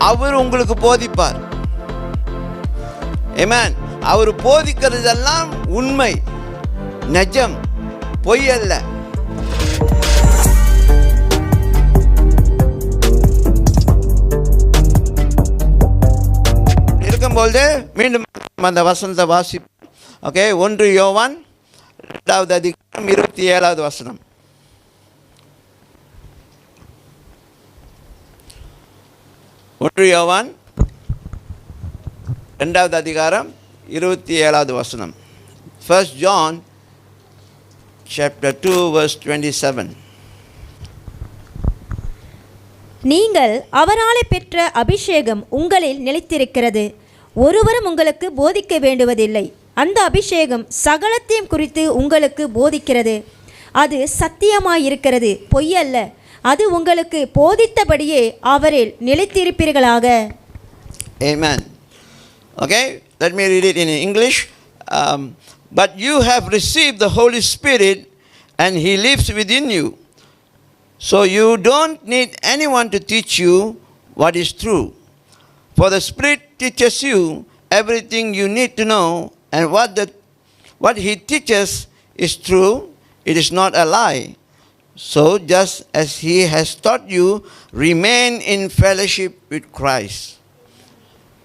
அவர் உங்களுக்கு போதிப்பார். ஆமென். அவர் போதிக்கிறதெல்லாம் உண்மை, நிஜம், பொய் அல்ல. இருக்கும்போது மீண்டும் அந்த வசனத்தை வாசி. ஓகே, 1 யோவான் 2வது அதிகாரம் 27வது வசனம். 1 யோவான் 2வது அதிகாரம் 27வது வசனம். 1 John chapter 2 verse 27. நீங்கள் அவராலே பெற்ற அபிஷேகம் உங்களில் நிலைத்திருக்கிறது, ஒருவரும் உங்களுக்கு போதிக்க வேண்டுவதில்லை. அந்த அபிஷேகம் சகலத்தையும் குறித்து உங்களுக்கு போதிக்கிறது. அது சத்தியமாயிருக்கிறது, பொய்யல்ல. அது உங்களுக்கு போதித்தபடியே அவரில் நிலைத்திருப்பீர்களாக. Amen. Okay, let me read it in English. But you have received the Holy Spirit and He lives within you. So you don't need anyone to teach you what is true. For the Spirit teaches you everything you need to know, and what He teaches is true. It is not a lie. So just as He has taught you, remain in fellowship with Christ.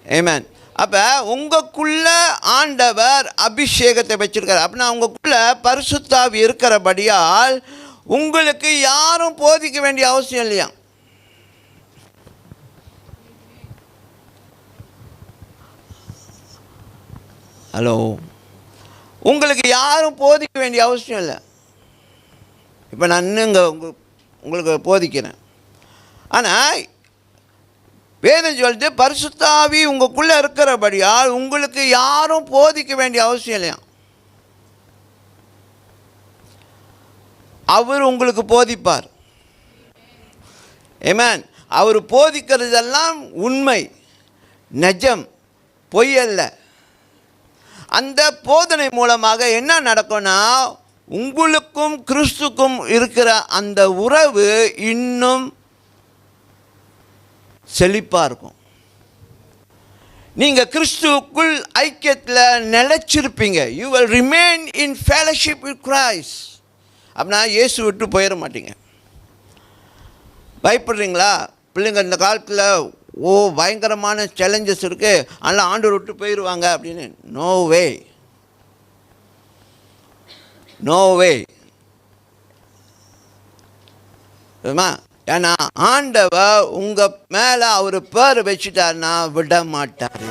Amen. அப்போ உங்களுக்குள்ள ஆண்டவர் அபிஷேகத்தை வச்சிருக்கார். அப்படின்னா உங்களுக்குள்ள பரிசுத்த ஆவி இருக்கிறபடியால் உங்களுக்கு யாரும் போதிக்க வேண்டிய அவசியம் இல்லையா? ஹலோ, உங்களுக்கு யாரும் போதிக்க வேண்டிய அவசியம் இல்லை. இப்போ நான் இன்னுங்க உங்களுக்கு போதிக்கிறேன். ஆனால் வேதம் சொல்லிட்டு பரிசுத்த ஆவி உங்களுக்குள்ளே இருக்கிறபடியால் உங்களுக்கு யாரும் போதிக்க வேண்டிய அவசியம் இல்லையா? அவர் உங்களுக்கு போதிப்பார். ஆமென். அவர் போதிக்கிறதெல்லாம் உண்மை, நிஜம், பொய் அல்ல. அந்த போதனை மூலமாக என்ன நடக்கும்னா, உங்களுக்கும் கிறிஸ்துக்கும் இருக்கிற அந்த உறவு இன்னும் செழிப்பாக இருக்கும். நீங்கள் கிறிஸ்துவுக்குள் ஐக்கியத்தில் நிலைச்சிருப்பீங்க. You will remain in fellowship with Christ. அப்படின்னா இயேசு விட்டு போயிட மாட்டீங்க. பயப்படுறீங்களா? பிள்ளைங்க இந்த காலத்தில் பயங்கரமான சேலஞ்சஸ் இருக்குது, அதனால் ஆண்டவர் விட்டு போயிடுவாங்க அப்படின்னு. No way, no way. ஏன்னா ஆண்டவர் உங்கள் மேலே அவர் பேர் வச்சுட்டாருன்னா விட மாட்டார்.